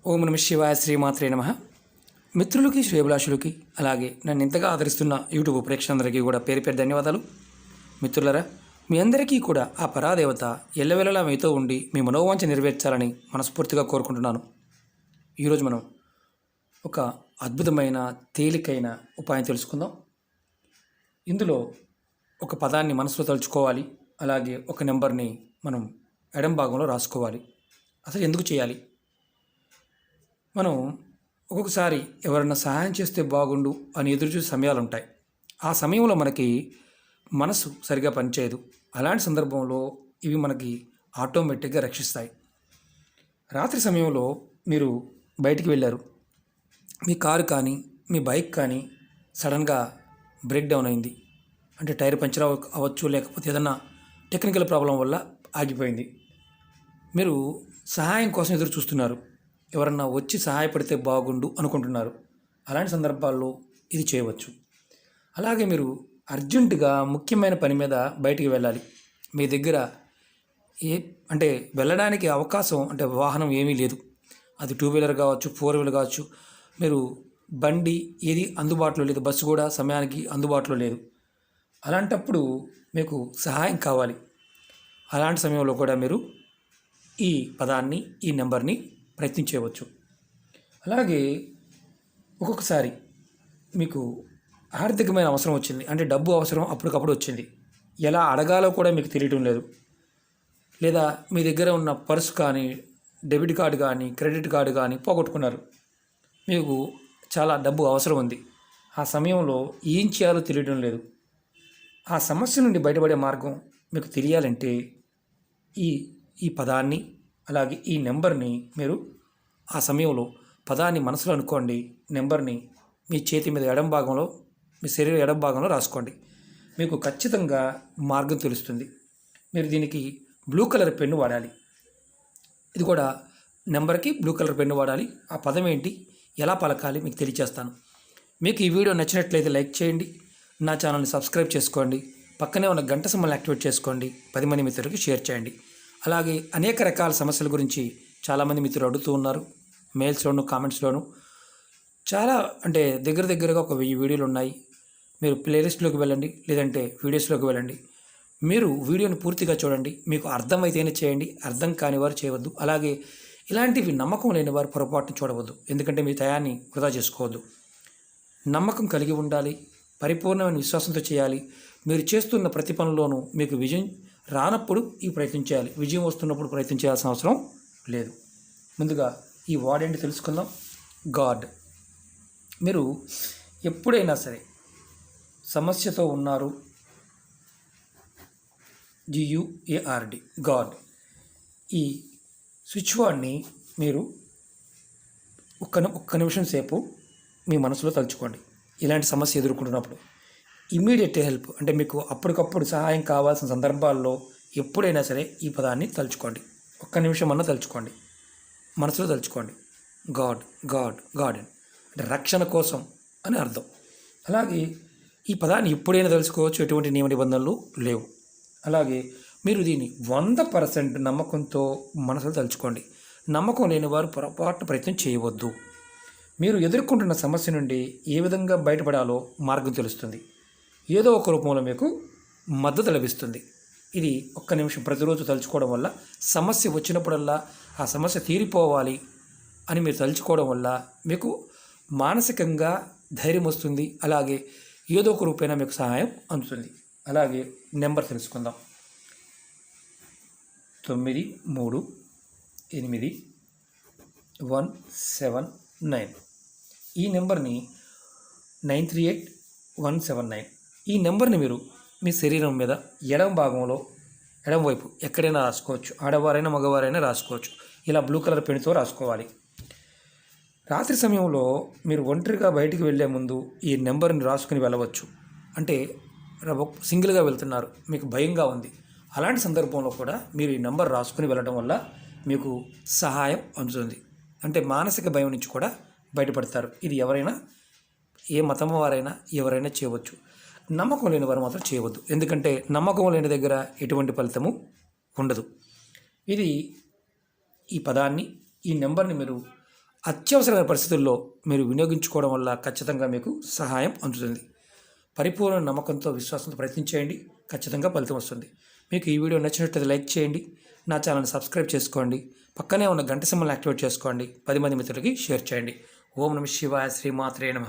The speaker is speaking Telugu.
ఓం నమ శివాయ శ్రీమాత్రే నమ. మిత్రులకి శ్రేభిలాషులకి అలాగే నన్ను ఇంతగా ఆదరిస్తున్న యూట్యూబ్ ప్రేక్షకులందరికీ కూడా పేరు పేరు ధన్యవాదాలు. మిత్రులరా, మీ అందరికీ కూడా ఆ పరాదేవత ఎల్లవెల్లలా మీతో ఉండి మీ మనోవాంఛ నెరవేర్చాలని మనస్ఫూర్తిగా కోరుకుంటున్నాను. ఈరోజు మనం ఒక అద్భుతమైన తేలికైన ఉపాయం తెలుసుకుందాం. ఇందులో ఒక పదాన్ని మనసులో తలుచుకోవాలి, అలాగే ఒక నెంబర్ని మనం ఎడం భాగంలో రాసుకోవాలి. అసలు ఎందుకు చేయాలి? మనం ఒక్కొక్కసారి ఎవరన్నా సహాయం చేస్తే బాగుండు అని ఎదురుచూసే సమయాలు ఉంటాయి. ఆ సమయంలో మనకి మనసు సరిగా పనిచేయదు. అలాంటి సందర్భంలో ఇవి మనకి ఆటోమేటిక్గా రక్షిస్తాయి. రాత్రి సమయంలో మీరు బయటికి వెళ్ళారు, మీ కారు కానీ మీ బైక్ కానీ సడన్గా బ్రేక్ డౌన్ అయింది. అంటే టైర్ పంచర్ అవ్వచ్చు, లేకపోతే ఏదన్నా టెక్నికల్ ప్రాబ్లం వల్ల ఆగిపోయింది. మీరు సహాయం కోసం ఎదురు చూస్తున్నారు, ఎవరన్నా వచ్చి సహాయపడితే బాగుండు అనుకుంటున్నారు. అలాంటి సందర్భాల్లో ఇది చేయవచ్చు. అలాగే మీరు అర్జెంటుగా ముఖ్యమైన పని మీద బయటికి వెళ్ళాలి. మీ దగ్గర అంటే వెళ్ళడానికి అవకాశం అంటే వాహనం ఏమీ లేదు. అది 2 వీలర్ కావచ్చు, 4 వీలర్ కావచ్చు. మీరు బండి ఏది అందుబాటులో లేదు, బస్సు కూడా సమయానికి అందుబాటులో లేదు. అలాంటప్పుడు మీకు సహాయం కావాలి. అలాంటి సమయంలో కూడా మీరు ఈ పదాన్ని, ఈ నెంబర్ని ప్రయత్నించవచ్చు. అలాగే ఒక్కొక్కసారి మీకు ఆర్థికమైన అవసరం వచ్చింది, అంటే డబ్బు అవసరం అప్పటికప్పుడు వచ్చింది. ఎలా అడగాలో కూడా మీకు తెలియటం లేదు. లేదా మీ దగ్గర ఉన్న పర్సు కానీ, డెబిట్ కార్డు కానీ, క్రెడిట్ కార్డు కానీ పోగొట్టుకున్నారు. మీకు చాలా డబ్బు అవసరం ఉంది. ఆ సమయంలో ఏం చేయాలో తెలియడం లేదు. ఆ సమస్య నుండి బయటపడే మార్గం మీకు తెలియాలంటే ఈ ఈ పదాన్ని, అలాగే ఈ నెంబర్ని మీరు ఆ సమయంలో పదాన్ని మనసులో అనుకోండి, నెంబర్ని మీ చేతి మీద ఎడం భాగంలో, మీ శరీరం ఎడం భాగంలో రాసుకోండి. మీకు ఖచ్చితంగా మార్గం తెలుస్తుంది. మీరు దీనికి బ్లూ కలర్ పెన్ను వాడాలి. ఇది కూడా నెంబర్కి బ్లూ కలర్ పెన్ను వాడాలి. ఆ పదం ఏంటి, ఎలా పలకాలి మీకు తెలియజేస్తాను. మీకు ఈ వీడియో నచ్చినట్లయితే లైక్ చేయండి, నా ఛానల్ని సబ్స్క్రైబ్ చేసుకోండి, పక్కనే ఉన్న గంట సింబల్ని యాక్టివేట్ చేసుకోండి, 10 మంది మిత్రులకి షేర్ చేయండి. అలాగే అనేక రకాల సమస్యల గురించి చాలామంది మిత్రులు అడుగుతూ ఉన్నారు, మెయిల్స్లోను కామెంట్స్లోను. చాలా అంటే దగ్గరగా ఒక 1000 వీడియోలు ఉన్నాయి. మీరు ప్లేలిస్ట్లోకి వెళ్ళండి, లేదంటే వీడియోస్లోకి వెళ్ళండి. మీరు వీడియోని పూర్తిగా చూడండి. మీకు అర్థమైతేనే చేయండి, అర్థం కాని వారు చేయవద్దు. అలాగే ఇలాంటివి నమ్మకం లేని వారు పొరపాటును చూడవద్దు, ఎందుకంటే మీ టయాన్ని వృధా చేసుకోవద్దు. నమ్మకం కలిగి ఉండాలి, పరిపూర్ణమైన విశ్వాసంతో చేయాలి. మీరు చేస్తున్న ప్రతి పనిలోనూ మీకు విజయం రానప్పుడు ఈ ప్రయత్నం చేయాలి, విజయం వస్తున్నప్పుడు ప్రయత్నం చేయాల్సిన అవసరం లేదు. ముందుగా ఈ వర్డ్ ఏంటి తెలుసుకుందాం. గాడ్. మీరు ఎప్పుడైనా సరే సమస్యతో ఉన్నారు, GUARD, గాడ్. ఈ స్విచ్ వర్డ్ని మీరు ఒక్క నిమిషం సేపు మీ మనసులో తలుచుకోండి. ఇలాంటి సమస్య ఎదుర్కొంటున్నప్పుడు ఇమ్మీడియట్ హెల్ప్, అంటే మీకు అప్పటికప్పుడు సహాయం కావాల్సిన సందర్భాల్లో ఎప్పుడైనా సరే ఈ పదాన్ని తలుచుకోండి. ఒక్క నిమిషం అన్నా తలుచుకోండి, మనసులో తలుచుకోండి. గాడ్ గాడ్ గాడ్ అంటే రక్షణ కోసం అని అర్థం. అలాగే ఈ పదాన్ని ఎప్పుడైనా తెలుసుకోవచ్చు, ఎటువంటి నియమ నిబంధనలు లేవు. అలాగే మీరు దీన్ని 100% నమ్మకంతో మనసులో తలుచుకోండి. నమ్మకం లేని వారు పొరపాటు ప్రయత్నం చేయవద్దు. మీరు ఎదుర్కొంటున్న సమస్య నుండి ఏ విధంగా బయటపడాలో మార్గం తెలుస్తుంది. ఏదో ఒక రూపంలో మీకు మద్దతు లభిస్తుంది. ఇది ఒక్క నిమిషం ప్రతిరోజు తలుచుకోవడం వల్ల, సమస్య వచ్చినప్పుడల్లా ఆ సమస్య తీరిపోవాలి అని మీరు తలుచుకోవడం వల్ల మీకు మానసికంగా ధైర్యం వస్తుంది. అలాగే ఏదో ఒక రూపైనా మీకు సహాయం అందుతుంది. అలాగే నెంబర్ తెలుసుకుందాం. 933817 ఈ నెంబర్ని 938179. ఈ నెంబర్ని మీరు మీ శరీరం మీద ఎడమ భాగంలో, ఎడమ వైపు ఎక్కడైనా రాసుకోవచ్చు. ఆడవారైనా మగవారైనా రాసుకోవచ్చు. ఇలా బ్లూ కలర్ పెన్తో రాసుకోవాలి. రాత్రి సమయంలో మీరు ఒంటరిగా బయటికి వెళ్ళే ముందు ఈ నెంబర్ని రాసుకుని వెళ్ళవచ్చు. అంటే సింగిల్గా వెళ్తున్నారు, మీకు భయంగా ఉంది. అలాంటి సందర్భంలో కూడా మీరు ఈ నెంబర్ రాసుకుని వెళ్ళడం వల్ల మీకు సహాయం అందుతుంది. అంటే మానసిక భయం నుంచి కూడా బయటపడతారు. ఇది ఎవరైనా, ఏ మతం వారైనా ఎవరైనా చేయవచ్చు. నమ్మకం లేని వారు మాత్రం చేయవద్దు, ఎందుకంటే నమ్మకం లేని దగ్గర ఎటువంటి ఫలితము ఉండదు. ఇది ఈ పదాన్ని, ఈ నెంబర్ని మీరు అత్యవసరమైన పరిస్థితుల్లో మీరు వినియోగించుకోవడం వల్ల ఖచ్చితంగా మీకు సహాయం అందుతుంది. పరిపూర్ణ నమ్మకంతో విశ్వాసంతో ప్రయత్నించేయండి, ఖచ్చితంగా ఫలితం వస్తుంది. మీకు ఈ వీడియో నచ్చినట్లయితే లైక్ చేయండి, నా ఛానల్ని సబ్స్క్రైబ్ చేసుకోండి, పక్కనే ఉన్న గంట సింబల్ని యాక్టివేట్ చేసుకోండి, 10 మంది మిత్రులకి షేర్ చేయండి. ఓం నమః శివాయ, శ్రీమాత్రే నమః.